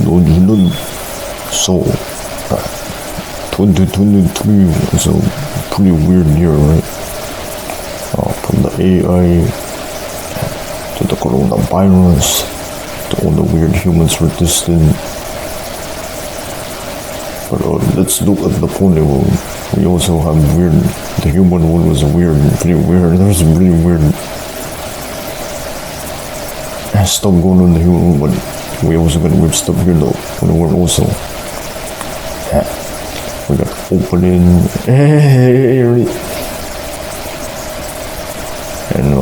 no. So, 2023 was a pretty weird year, right? From the AI to the coronavirus to all the weird humans resistant. But let's look at the positive one. We also have weird. The human one was weird, pretty weird. There was really weird stuff going on in the human one, but we also got weird stuff here though. In the world also. We got Opaline. And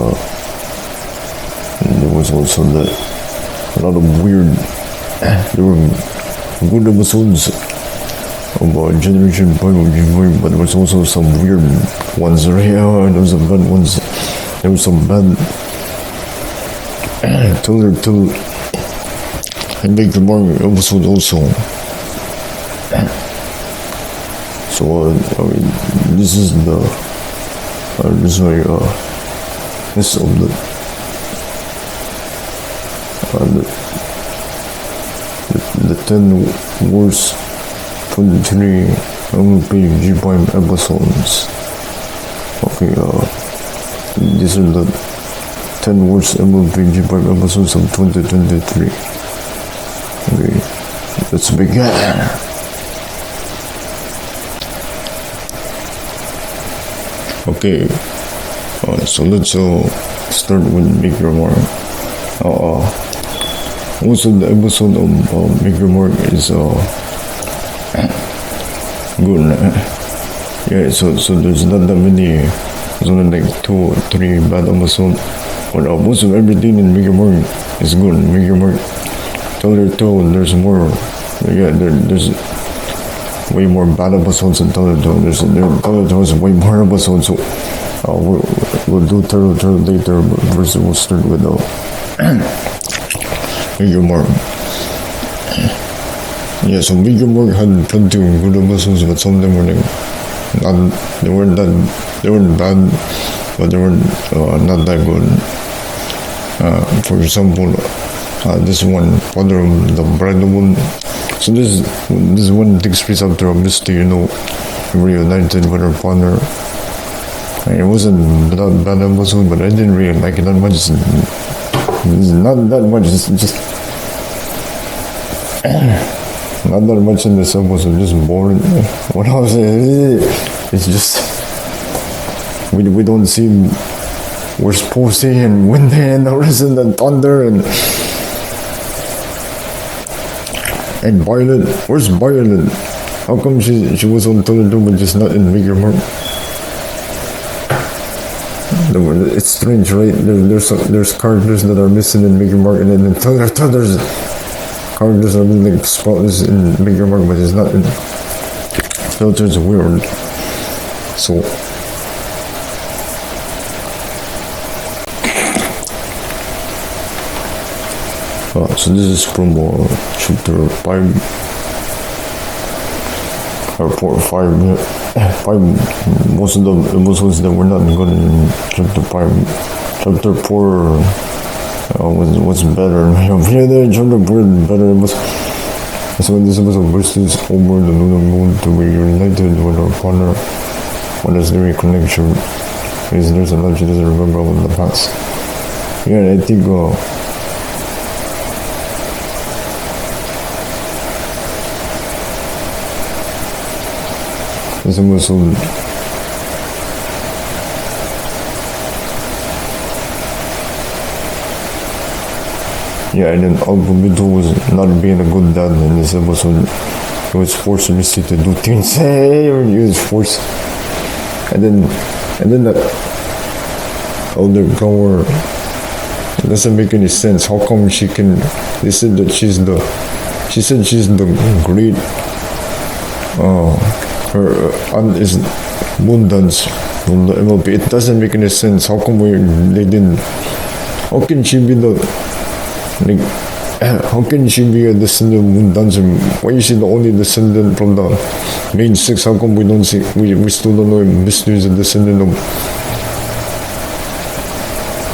there was also a lot of weird. There were good episodes of Generation 5 of G5, but there was also some weird ones, right? There was some bad ones. There was some bad till I make the more episode also. So this is the this of the 10 worst 23 MLP G5 episodes. Okay, these are the 10 worst MLP G5 episodes of 2023. Okay, let's begin. Okay, so let's start with Make Your Mark. Most of the episode of Make Your Mark is good. Yeah, so there's not that many. There's only like 2 or 3 bad episodes. But most of everything in Make Your Mark is good. Make Your Mark, tell your tale. There's more. Yeah, there's way more bad episodes than Tell Your Tale. Tell Your Tale has way more episodes. So we'll do Tell Your Tale later. But first we'll start with Make Your Mark. Yeah, so Make Your Mark had plenty of good episodes, but some of them were like they weren't bad, but they weren't not that good. For example, this one, Father of the Bridlewood. So this one takes place after a mystery, reunited with her father. It wasn't that bad episode, but I didn't really like it that much. It's not that much. It's just not that much in this episode. Just boring. What I was saying, it's just we don't see we're supposed to see and windy and the rest of the thunder and Violet. Where's Violet? How come she was on Tell Your Tale but just not in Make Your Mark? It's strange, right? There's characters that are missing in Make Your Mark, and then in Tell Your Tale there's characters that are really like spotless in Make Your Mark, but it's not in Tell Your Tale. It's weird. So this is from chapter 5 or 4 or 5. 5. Most of the episodes that were not good in chapter 5. Chapter 4 was better. Yeah, chapter 4 is better. So when this episode verses over the lunar moon to be reunited with her partner, what is the reconnection? Because there's a lot she doesn't remember about the past. Yeah, I think this episode and then Alphabito was not being a good dad in this episode. He was forced Missy to do things. He was forced. And then that older girl, it doesn't make any sense. How come she can? They said that she's the great. Her aunt is Moon Dance from the MLP. It doesn't make any sense. How come they didn't? How can she be the how can she be a descendant of Moon Dancer? Why is she the only descendant from the main 6? How come we don't see? We still don't know if Vishnu is a descendant of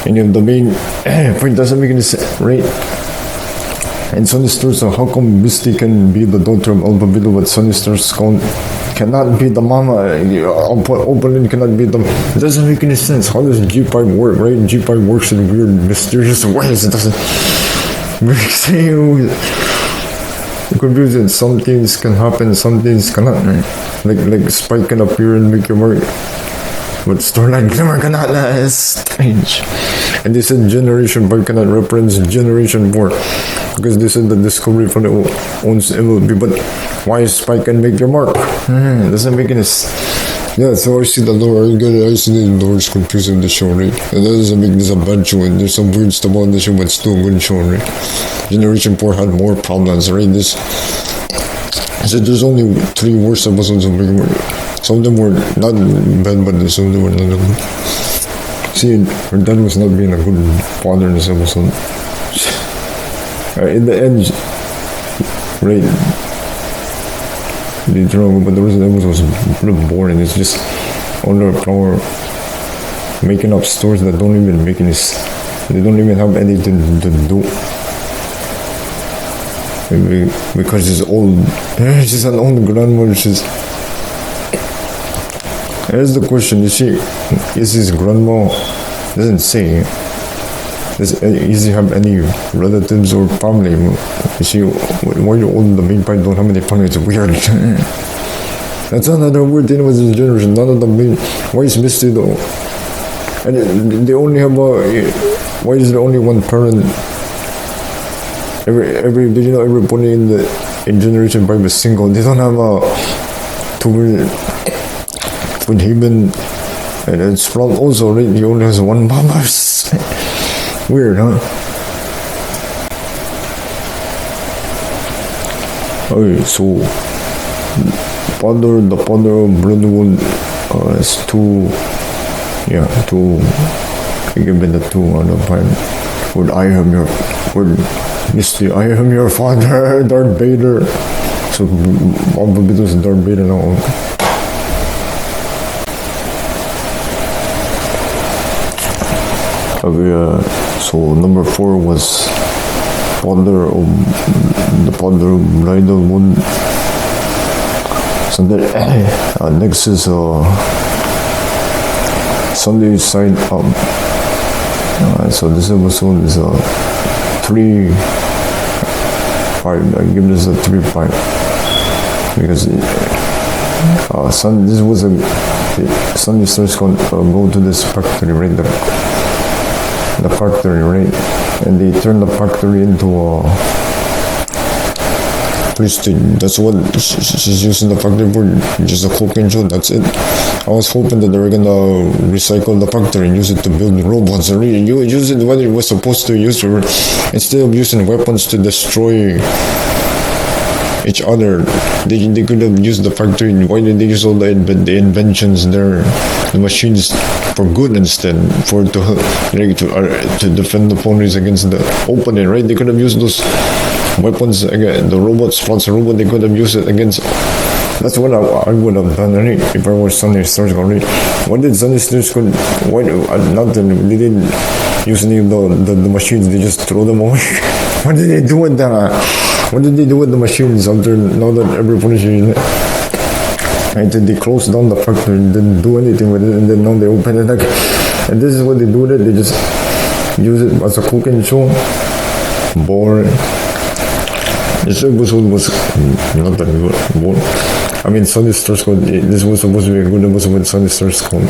any of the main? Point doesn't make any sense, right? And Sunny Stars, how come Misty can be the daughter of Alpha Beetle, but Sunny Stars cannot be the mama? Opaline cannot be the... It doesn't make any sense. How does G5 work, right? G5 works in weird, mysterious ways. It doesn't make sense. Confusing. Some things can happen, some things cannot, right? Like Spike can appear and make your mark, but Starlight Glimmer cannot. That's strange. And they said Generation 5 cannot reference Generation 4 because they said the Discovery Fund owns MLP, but why Spike can make your mark? It doesn't make any sense. Yeah, so I see the lore. I see the lore is confusing the show, right? And that doesn't make this a bad show, and there's some weird stuff on the show, but still a good show, right? Generation 4 had more problems, right? So there's only 3 worst episodes of Big Mare. Some of them were not bad, but some of them were not good. See, her dad was not being a good father in this episode. In the end, right? But the rest of the episode was pretty boring. It's just under a flower making up stories that don't even make any sense. They don't even have anything to do. Maybe because she's old. She's an old grandmother. Here's the question: is his grandma? Doesn't say. Does he have any relatives or family? Why you old the main part don't have any family? It's weird. That's another weird thing with this generation. None of the main. Why is Misty though? And they only have why is there only one parent? Everybody in Generation 5 is single. They don't have Twin Haven and Sprout also, right? He only has one mama. Weird, huh? Okay, so the father of Bridlewood is two. Give me the 2 out of 5. Misty, I am your father, Darth Vader. So Alpha Beetle is Darth Vader now. Okay, so number 4 was father of Bridlewood. So then, next is Sunday Side Up. So this episode is 3-5. I give this a 3-5 because this was Sunday Stars go to this factory, right? The factory, right? And they turn the factory into a police station. That's what she's using the factory for, just a cooking show. That's it. I was hoping that they were gonna recycle the factory and use it to build robots. And really use it what it was supposed to use for, instead of using weapons to destroy each other. They could have used the factory. Why did they use all the inventions there, the machines, for good instead, to defend the ponies against the Opaline, right? They could have used those weapons again. The robots, robot, they could have used it against. That's what I would have done, right? If I was Sunday Stars already. What did Sunday Stars could? Why nothing? They didn't use any of the machines. They just throw them away. What did they do with that? What did they do with the machines after, now that everybody is using it? And then they closed down the factory and didn't do anything with it, and then now they open it again. And this is what they do with it. They just use it as a cooking show. Boring. This episode was not that good. Boring. I mean, Sunday Stars Code, this was supposed to be a good episode with Sunday Stars Code.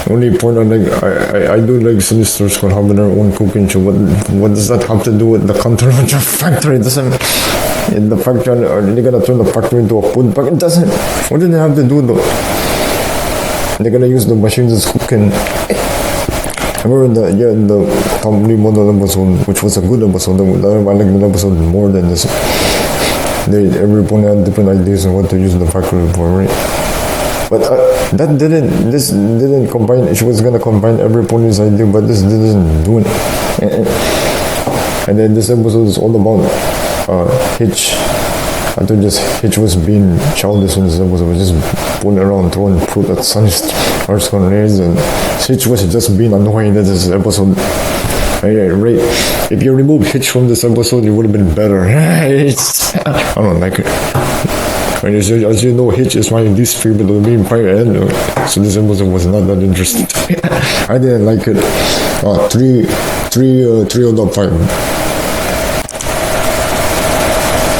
Only point I do like Sunday Stars Code having their own cooking show. What does that have to do with the control of the factory? It doesn't. In the factory, are they gonna turn the factory into a food pack? It doesn't. What do they have to do though? They're gonna use the machines as cooking. I remember the company model episode, which was a good episode. I like the episode more than this. Everyone had different ideas on what to use the factory for, right? But this didn't combine. She was gonna combine every pony's idea, but this didn't do it. And then this episode is all about Hitch. I thought just Hitch was being childish in this episode, was just pulling around, throwing fruit at Sunny Stars Code, and Hitch was just being annoying in this episode. Right? If you remove Hitch from this episode, it would have been better. I don't like it. And as you know, Hitch is my least favorite of the main part, so this episode was not that interesting. I didn't like it. 3 out of 5.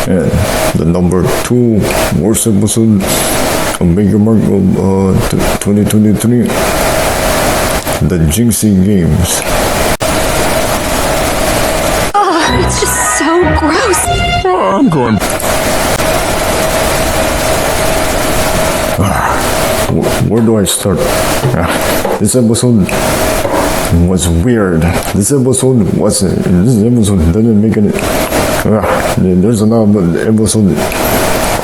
And the number 2 worst episode of Make Your Mark of 2023, the Jinxie Games. Oh, it's just so gross. Oh, I'm going. Where do I start? This episode was weird. This episode didn't make any. There's a lot of episode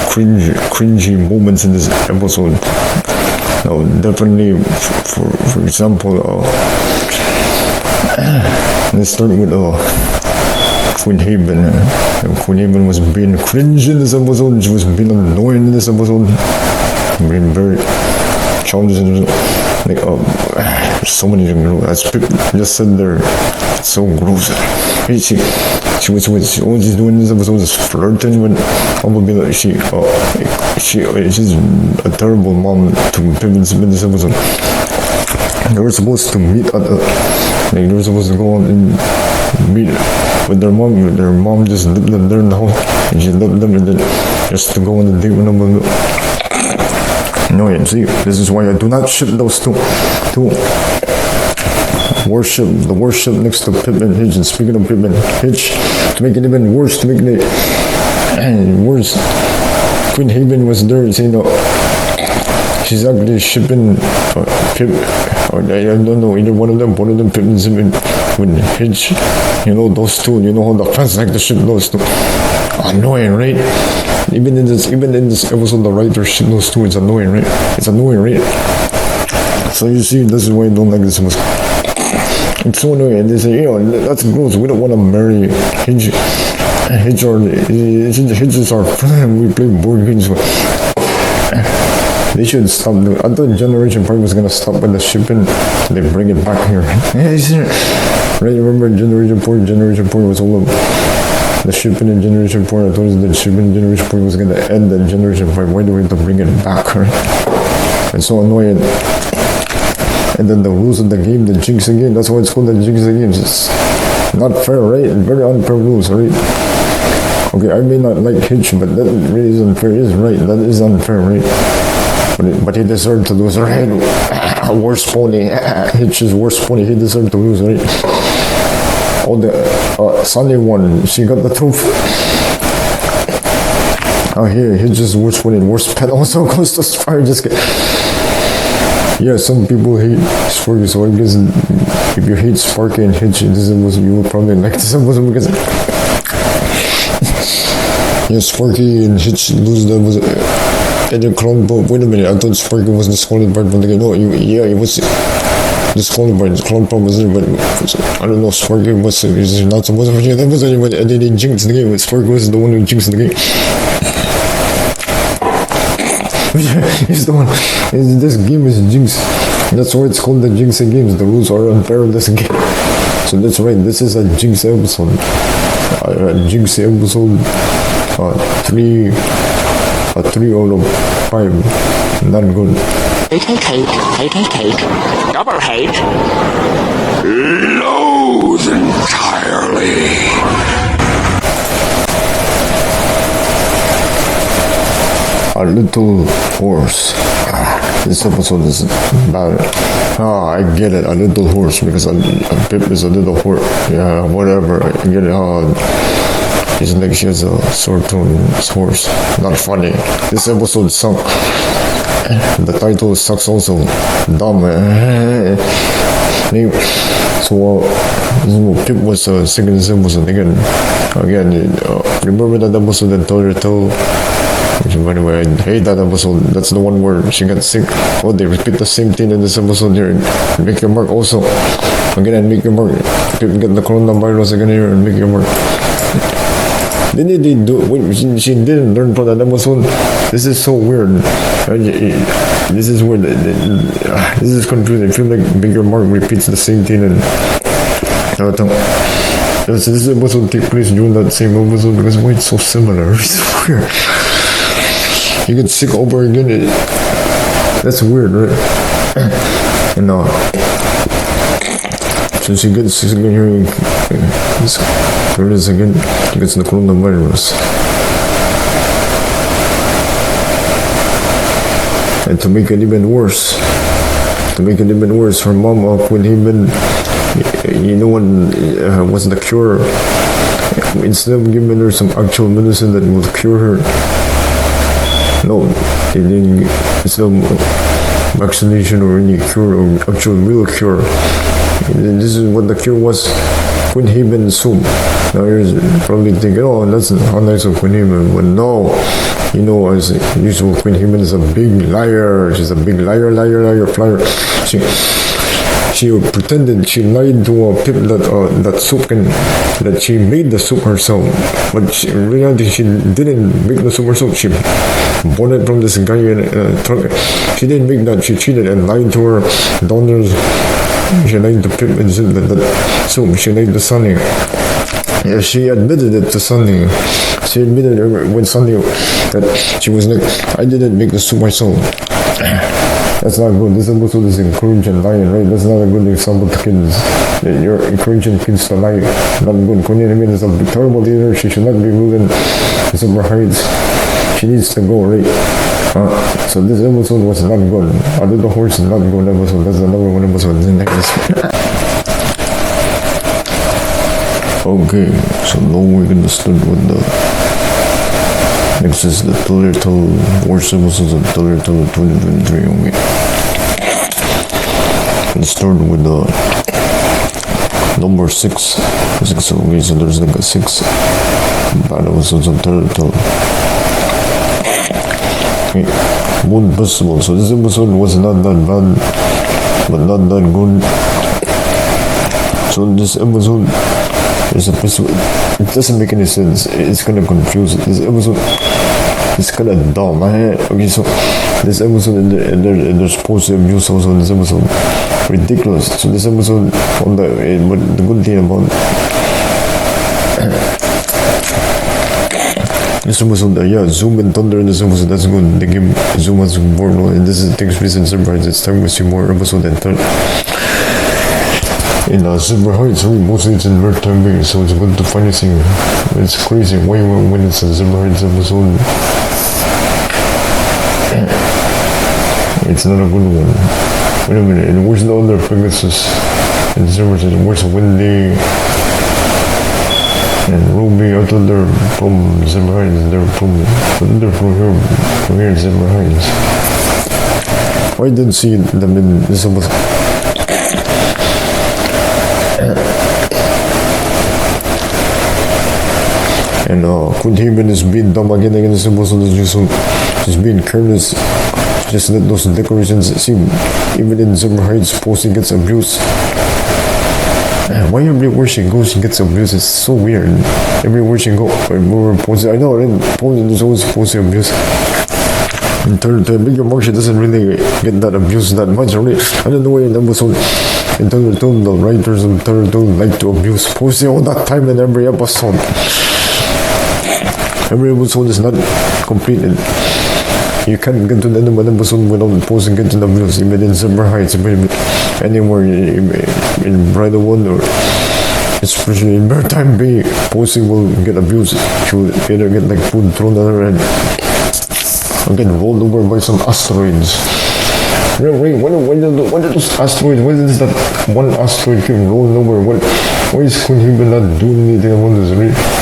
cringy moments in this episode. Now, definitely, for example, let's start with Queen Haven. Queen Haven was being cringe in this episode. She was being annoying in this episode. Being very challenging. Like, so many things. As people just said there, so gross. She was all she's doing in this episode is flirting with Opaline. She's a terrible mom to people in this episode. They were supposed to meet at they were supposed to go out and meet with their mom. Their mom just left them there in the house, and she left them and then just to go on the date with them. No, yeah, see, this is why I do not ship those two. The worship next to Pip and Hitch. And speaking of Pip and Hitch, to make it even worse, worse, Queen Haven was there saying, she's actually shipping Pip, or I don't know, either one of them, Pip and Zip with Hitch. Those two, how the fans like to ship those two. Annoying, right? Even in this episode, the writer ship those two. It's annoying, right? It's annoying, right? So you see, this is why I don't like this episode. It's so annoying. And they say, that's gross. We don't want to marry Hitch. Hitch is our friend. We play board games. They should stop doing. I thought Generation 5 was gonna stop with the shipping. They bring it back here. Right? Remember Generation 4? Generation 4 was all of the shipping in Generation 4. I told you that shipping in Generation 4 was gonna end in Generation 5. Why do we have to bring it back? Right? It's so annoying. And then the rules of the game, the Jinxie game, that's why it's called the Jinxie Games. It's not fair, right? Very unfair rules, right? Okay, I may not like Hitch, but that really is unfair. Is right. That is unfair, right? But he deserved to lose, right? Worst pony. Hitch is worst pony. He deserved to lose, right? Oh, the Sunday one, she got the trophy. Here, Hitch is worst pony. Worst pet also goes to Sparky. Just get. Yeah, some people hate Sparky, so I guess if you hate Sparky and Hitch, you will probably like this episode because yeah, Sparky and Hitch lose and the clown. But wait a minute, I thought Sparky was disqualified from the game. No, he was disqualified. The clown problem was there, but I don't know. Sparky was not supposed to be that was anyway, and then he jinxed the game. Sparky was the one who jinxed the game. He's the one. This game is Jinx. That's why it's called the Jinxie Games. The rules are unfair in this game. So that's right. This is a Jinx episode. Jinxie episode. 3 out of 5. Not good. Hate. Double hate. Loathe entirely. A little horse. This episode is bad. I get it. A little horse because Pip is a little horse. Yeah, whatever. I get it. It's like she has a sword tone horse. Not funny. This episode sucked. The title sucks also. Dumb. So Pip was sick in this episode again. Remember that episode that told her to. By the way, I hate that episode. That's the one where she got sick. Oh, they repeat the same thing in this episode here. Make Your Mark also. Again, and Make Your Mark. People get the coronavirus again here and Make Your Mark. Didn't they do? Wait, she didn't learn from that episode. This is so weird. This is weird. This is confusing. I feel like Make Your Mark repeats the same thing This episode take place during that same episode because why it's so similar. It's weird. You get sick over again. That's weird, right? And since she gets sick again, here it is again. She gets the coronavirus. And to make it even worse, her mom when he been, was the cure. Instead of giving her some actual medicine that will cure her, no, they didn't. It's no vaccination or any cure or actual real cure. This is what the cure was. Queen Haven soup. Now you're probably thinking, oh, that's how nice of Queen Haven, but no. As usual, Queen Haven is a big liar. She's a big liar, flyer. She pretended she lied to people that soup that she made the soup herself, but in reality she didn't make the soup herself. She bought it from this guy in a truck. She didn't make that. She cheated and lied to her donors. She lied to Pip and said that soup. She lied to Sunny. Yeah, she admitted it to Sunny. She admitted when Sunny that she was like, I didn't make the soup myself. That's not good. This episode is encouraging lying, right? That's not a good example to kids. You're encouraging kids to lie. Not good. Queen Haven is a terrible leader. She should not be ruling Super Heights. She needs to go, right? So this episode was not good. Other the horse is not a good episode. That's the number one episode. Okay, so now we're gonna start with the next is the Total Worst Episodes of Total 2023. Okay, let's start with the number 6. Okay, so there's like a 6 bad episodes of Total. Okay, Moon Festival. So this episode was not that bad, but not that good. So this episode is a festival. It doesn't make any sense. It's kind of confusing. This episode is kind of dumb. Okay, so this episode and they're supposed to abuse also in this episode. Ridiculous. So this episode on the good thing about this episode, Zoom and Thunder in this episode, that's good. They give Zoom as more, and this takes place in Super Heights. It's time we see more episode than Thunder. In Super Heights, mostly it's in maritime base, so it's good to find anything. It's crazy. Why when it's a Super Heights episode, it's not a good one. Wait a minute, and where's the other Pegasus? And Super Heights, where's Wendy and Ruby? I thought they're from Super Heights. They're from here in Super Heights. Why didn't see them in this episode? And Queen Haven is being dumb again in this episode. Just being careless. Just let those decorations see. Even in Super Heights, Posey gets abused. Why everywhere she goes, she gets abused? It's so weird. Everywhere she goes, Posey. I know, right? Posey is always Posey abused. And to Bigger Mark, she doesn't really get that abuse that much. Right? I don't know why in the episode. In Thunder 2, the writers of Thunder 2 like to abuse Posey all that time in every episode. Every episode is not completed. You can't get to the end of an episode without Posey getting abused, even in Super Heights, anywhere in Bridlewood or especially in Maritime Bay, Posey will get abused. She will either get like food thrown at her and get rolled over by some asteroids. Wait, what are those asteroids? Why is that one asteroid keep rolling over? Why is Queen Haven not doing anything about this?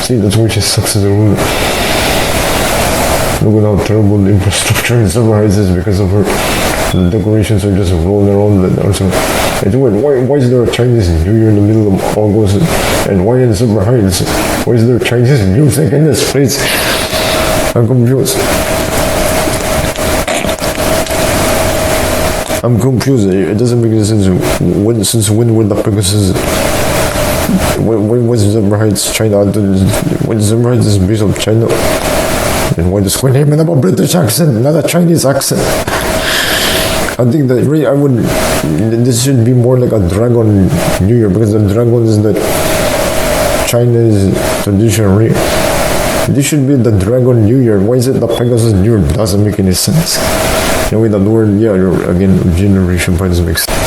See, that's why she sucks as a ruler. Look at how terrible the infrastructure in Super Heights is because of her. The decorations are just rolling around. Why is there a Chinese New Year in the middle of August? And why in Super Heights? Why is there Chinese music in this place? I'm confused. It doesn't make any sense. Since when were the Pegasus? When was Super Heights China? When Super Heights is based on China? And why does Queen Haven have a British accent, not a Chinese accent? I think that really this should be more like a Dragon New Year, because the dragon is the Chinese tradition, right? This should be the Dragon New Year. Why is it the Pegasus New Year? Doesn't make any sense. Anyway, the word, again, generation points makes sense.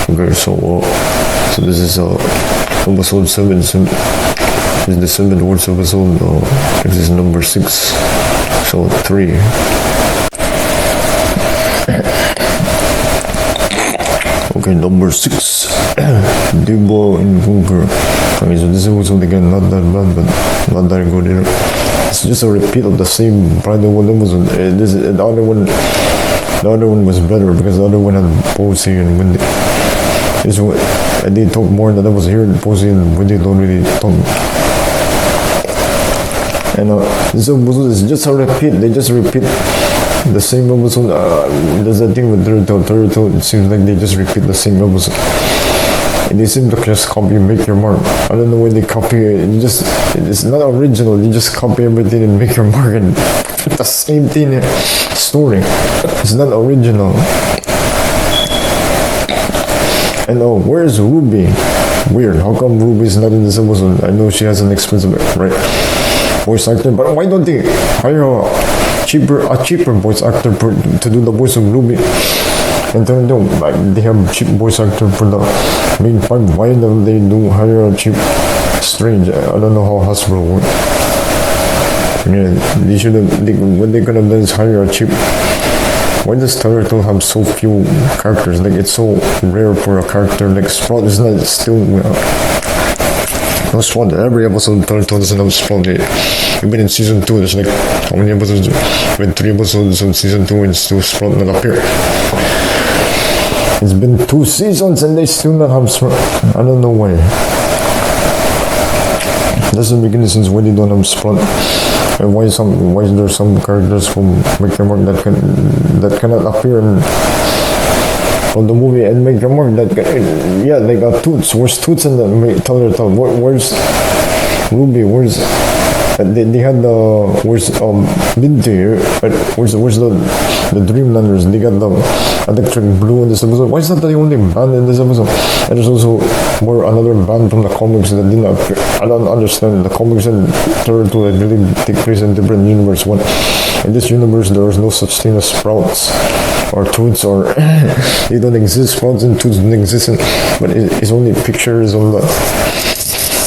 Okay, so this is episode 7. This is the 7th words episode. This is number 6. So 3. Okay, number 6. Diva And Conquer. Okay, so this episode again, not that bad, but not that good either. It's just a repeat of the same Bridlewood episode. The other one was better because the other one had Posey and Wendy. I did talk more than I was here. Posey and Wendy don't really talk. And this episode is just a repeat. They just repeat the same episode. There's that thing with Turtle. It seems like they just repeat the same episode. And they seem to just copy and make your mark. I don't know when they copy it. It's not original. You just copy everything and make your mark and put the same thing story. It's not original. And where's Ruby? Weird. How come Ruby's not in this episode? I know she has an expensive, right, voice actor, but why don't they hire a cheaper voice actor to do the voice of Ruby? And then they have cheap voice actor for the main part. Why don't they hire a cheap Strange? I don't know how Hasbro works. Yeah, they should have. What they could have done is hire a cheap. Why does Turtle have so few characters? Like, it's so rare for a character like Sprout. It's not still. No Sprout. Every episode Turtle doesn't have Sprout. Even in season 2, there's like how many episodes? When 3 episodes of season 2 and still Sprout not appear. It's been 2 seasons and they still not have Sprout. I don't know why. It doesn't make any sense why they don't have Sprout. And why is there some characters from Make Your Mark that cannot appear from the movie and Make Your Mark that they got Toots. Where's Toots in the Turtle? Where's Ruby? Where's they had the where's Minty? Where's the Dreamlanders? They got the Electric Blue in this episode. Why is that the only band in this episode? And there's also another band from the comics that didn't appear. I don't understand. The comics and Turtle really take place in different universe. In this universe, there is no such thing as Sprouts or Toots, or they don't exist. Sprouts and Toots don't exist. But it's only pictures on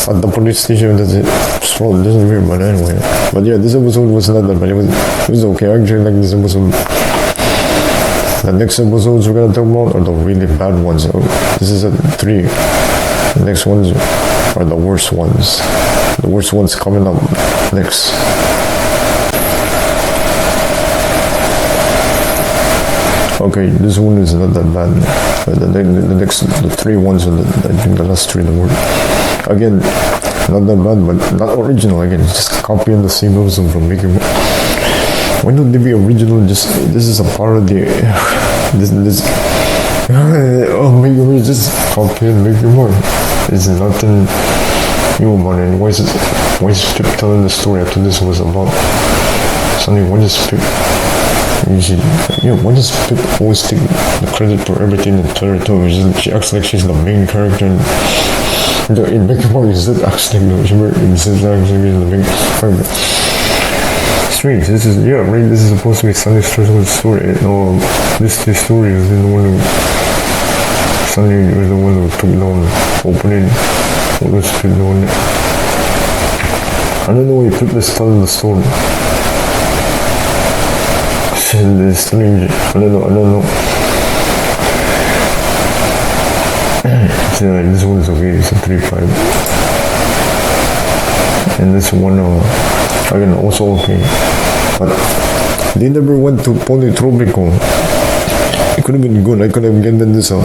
at the police station. That's it. Sprout doesn't appear, but anyway. But yeah, this episode was not that bad. It was okay. I actually like this episode. The next episodes we're gonna talk about are the really bad ones. This is a 3. The next ones are the worst ones. The worst ones coming up next. Okay, this one is not that bad. The 3 ones are I think the last 3 in the world. Again, not that bad, but not original. Again, just copying the same episode from Making More. Why don't they be original? This is a parody. This just copy and make it more. There's nothing new about it. Why is Pip telling the story after this was about? Suddenly, why does Pip always take the credit for everything in Turtle? She acts like she's the main character in Make It More. Is that actually the main character? Strange. This is supposed to be Sunny's stressful story. This story is the one who Sunny was the one who took down Opaline. What was Pip doing? I don't know why Pip is telling the story. It's strange. I don't know. This one is okay. It's a 3-5. And this one again, also okay. But they never went to Tropico. It could have been good. I could have given this a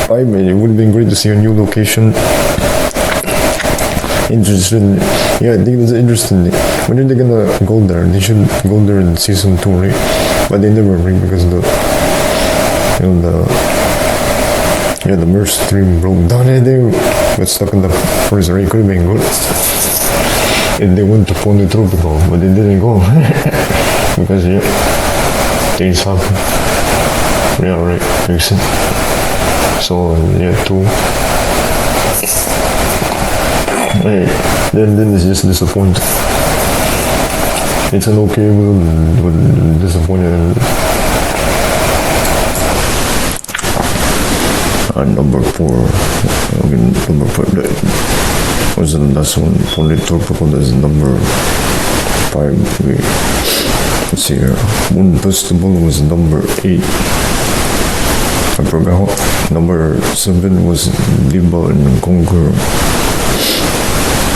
5. It would have been great to see a new location. Interesting. Yeah, I think it's interesting. When are they gonna go there? They should go there in season 2, right? But they never bring because the Mare stream broke down and they got stuck in the first raid. It could have been good if they went to Tropico, but they didn't go. because yeah, things happen. Yeah, right, makes sense. So yeah, 2. Hey, then it's just disappointing. It's an okay but disappointed. Number 4. Number 4 was the last one. Only Tropico is number 5. Let's see here. Moon Festival was number 8. I forgot. Number 7 was Diva And Conquer.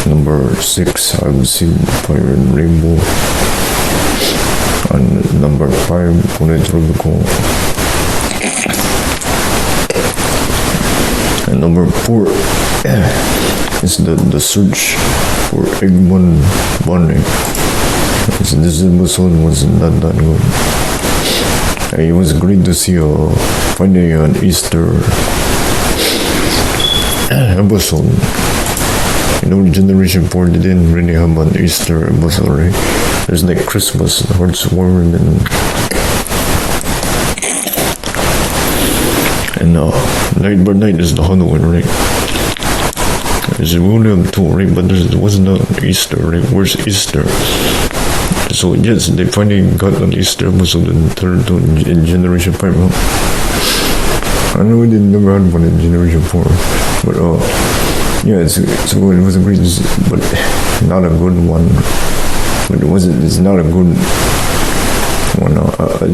Number 6, I've seen Fire and Rainbow. And number 5, Tropico. And number 4 is the search for Eggmund Bunny. This episode was not that good. It was great to see finally an Easter episode. You know, Generation 4 they didn't really have an Easter episode, right? There's like Christmas, hearts warming, and Night by Night is the Halloween, right? There's only have 2, right? But there wasn't an Easter, right? Where's Easter? So yes, they finally got an Easter episode in Generation 5. Huh? I know we never had one in Generation 4, but yeah, so it was a great, but not a good one. But it's not a good one.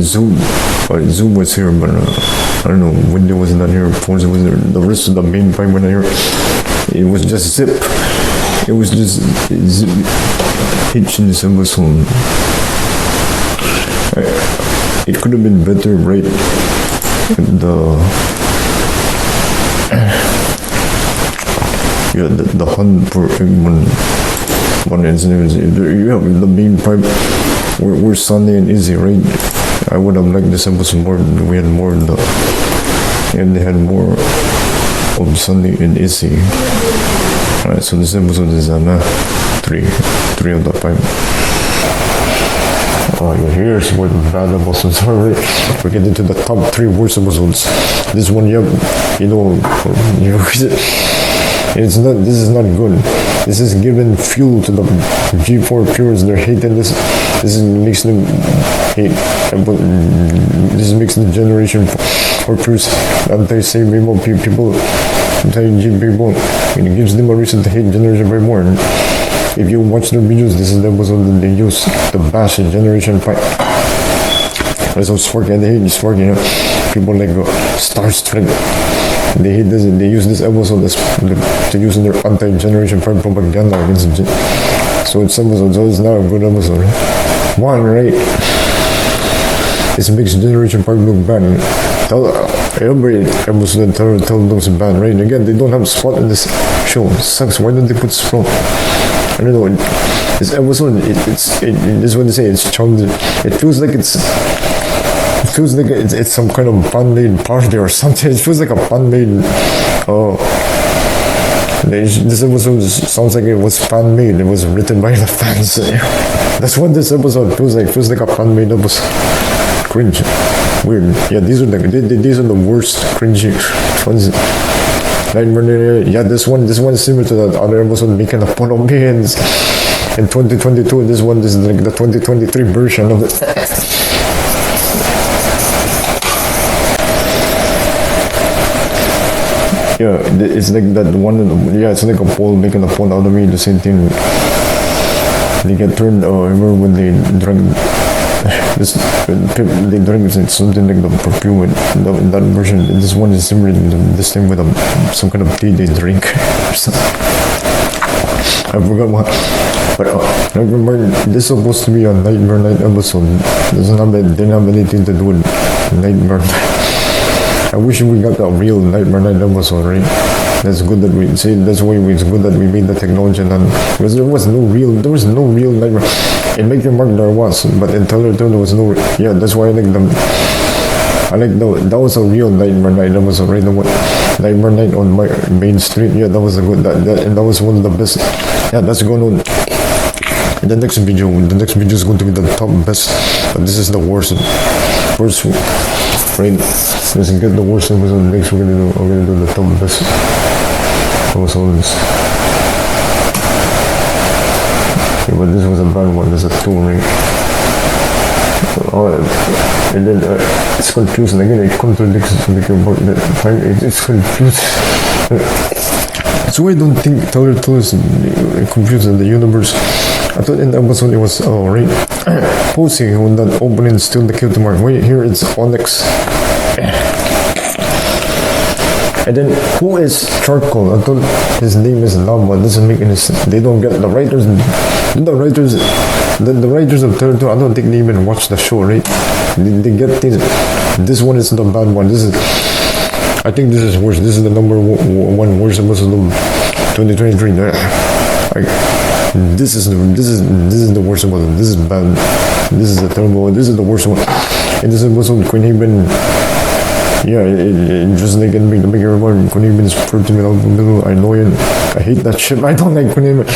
Zoom was here, but I don't know, Wendy was not here, Fonzie was there, the rest of the main 5 were not here. It was just Zip. It was just Zip Hitch in this episode. It could have been better, right? The hunt for Eggmund. The main 5 were Sunny and Izzy, right? I would have liked this episode more. We had more of and they had more of Sunny and Izzy. Alright, so this episode is 3 of the 5. Here's what bad episodes are, right? We're getting to the top 3 worst episodes. This one, it's not. This is not good. This is giving fuel to the G4 purists. They're hating this. This makes them hate. This makes the Generation 4 purists anti-save MLP people, anti-G people. It gives them a reason to hate Generation 5 more. If you watch their videos, this is the episode that they use to bash in Generation 5. That's how Sparky, and they hate Sparky. People like Star Strength. They hate this. They use this episode to use in their anti-Generation 5 propaganda against it. So it's episode. So it's not a good episode. 1, right? This makes Generation 5 look bad. Every episode tell them it's bad, right? Again, they don't have Spot in this show. It sucks. Why don't they put Spot? I don't know. This episode, this is what they say. It's challenging. It feels like it's some kind of fan-made party or something. It feels like a fan-made. This episode sounds like it was fan-made. It was written by the fans. That's what this episode feels like. It feels like a fan-made episode. Cringe. Weird. Yeah, these are the worst cringy ones. Yeah, this one is similar to that other episode making a fun of me in 2022. This one is like the 2023 version of it. Yeah, it's like that one. Yeah, it's like a poll making a fun out of me. The same thing. They get turned. Remember when they drank this? They drank something like the perfume in that version. This one is similar to this thing with some kind of tea they drink or something. I forgot what. But I remember this is supposed to be a Nightmare Night episode. Didn't have anything to do with Nightmare Night. I wish we got a real Nightmare Night episode, right? That's good that we see. That's why it's good that we made the technology done, because there was no real Nightmare. In Make Your Mark there was, but in Teller 2 there was no. Yeah, that's why I like them. That was a real Nightmare Night episode, right? Nightmare Night on my Main Street. Yeah, that was a good. And that was one of the best. Yeah, that's going on. the next video is going to be the top best, but this is the worst one, right? Let's get the worst episode. Next I'm gonna do the top best episodes. Okay, but this was a bad one. This is a 2, right? And then it's confusing again. It contradicts it's confusing. So I don't think Taylor is confusing the universe. I thought in the episode it was right. Posing when that Opaline still the kill tomorrow. Wait, here it's Onyx. And then who is Charcoal? I thought his name is Lava. Doesn't make any sense. They don't get the writers of Taylor 2. I don't think they even watch the show, right? They get things. This one is the bad one. I think this is worse. This is the number one worst episode of 2023. This is the worst episode. This is bad. This is the terrible one. This is the worst one. And this episode, Queen Haven. Yeah, it just like make everyone. Queen Haven is pretty annoying. I hate that shit. I don't like Queen Haven.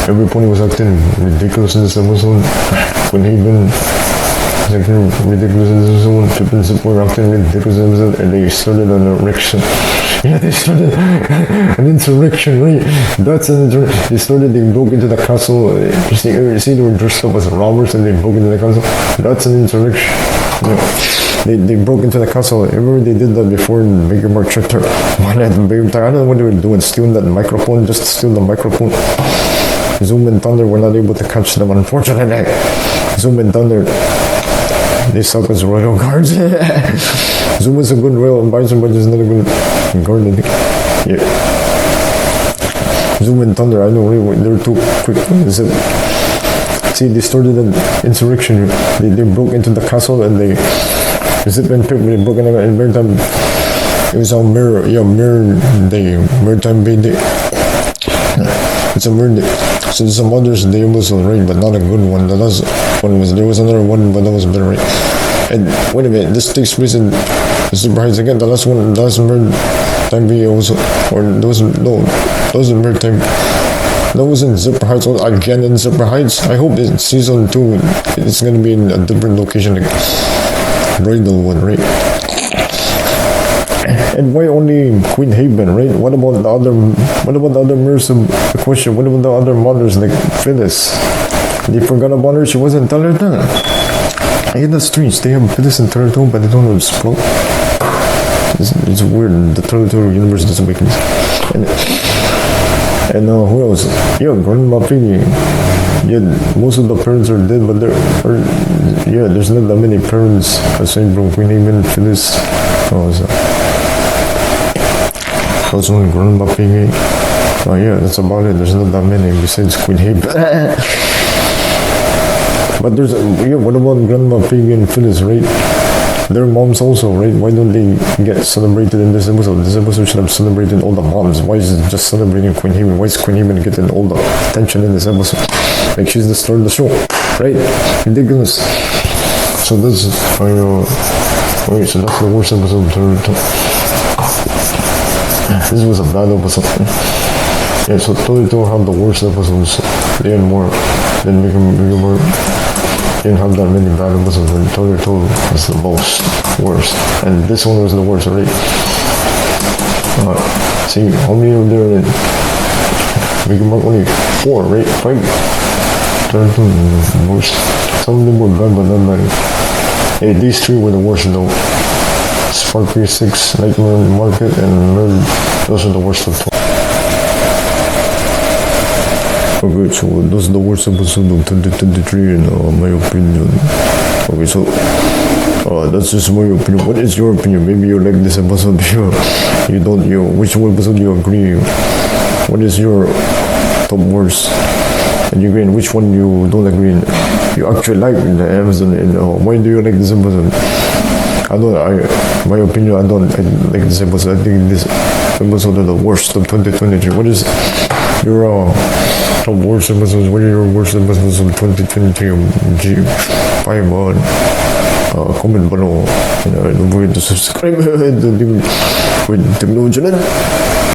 Everybody was acting ridiculous in this episode. Queen Haven was acting ridiculous in this episode. People and Zip were acting ridiculous in this episode, and they started an erection. Yeah, they started an insurrection, right? That's an insurrection. They broke into the castle. You see, they were dressed up as robbers and they broke into the castle. That's an insurrection. Yeah. They broke into the castle. Remember they did that before Baker Mark tricked her. I don't know what they were doing, stealing that microphone, just steal the microphone. Zoom and Thunder were not able to catch them, unfortunately. Zoom and Thunder, they suck as royal guards. Zoom is a good royal advisor, but he's not a good guard. Yeah. Zoom and Thunder, I know they're too quick. See, they started an insurrection. They broke into the castle and they Zip and Pip, they broke into and Maritime. It was on Mare, Day, Maritime Bay Day. It's a Mare Day. So there's some others they was right, but not a good one. The last one there was another one, but that was better, right? And wait a minute, this takes place in Super Heights again. The last Maritime Bay also, or there was Maritime. That was in Zipper Heights, again in Zipper Heights. I hope in season 2 it's gonna be in a different location, like Bridlewood, right? And why only Queen Haven, right? What about the other Mares? The question, what about the other mothers like Phyllis? They forgot about her, she wasn't Taylor 2. I hate that strange. They have Phyllis and Taylor 2, but they don't have Sprout. It's weird. The Taylor 2 universe doesn't make any sense. And who else? Yeah, Grandma Piggy. Yeah, most of the parents are dead, but there's not that many parents aside from Queen Haven, Phyllis. Also Grandma Piggy. Oh yeah, that's about it. There's not that many besides Queen Haven. But what about Grandma Piggy and Phyllis, right? Their moms also, right? Why don't they get celebrated in this episode? This episode should have celebrated all the moms. Why is it just celebrating Queen Haven? Why is Queen Haven getting all the attention in this episode? Like she's the star of the show, right? Ridiculous. So this is so that's the worst episode. This was a bad episode. Yeah, so Toy have the worst episodes. They had more than make more. Didn't have that many bad episodes, and Toy was the worst. And this one was the worst, right? See, how many of there? We can mark only 4, right? 5. Toy was the worst. Some of them were bad, but not bad. Hey, these 3 were the worst though. Sparky 6, Nightmare Market, and Mare. Those are the worst of 12. Okay, so those are the worst episode of 2023 in my opinion. Okay, so that's just my opinion. What is your opinion? Maybe you like this episode. You don't. Which episode you agree? What is your top worst? And you agree? Which one you don't agree? You actually like the episode. Why do you like this episode? My opinion, I don't like this episode. I think this episode is the worst of 2023. What is your top worst episodes? What are your worst episodes of 2023? G5 on comment below. Don't forget to subscribe. With technology.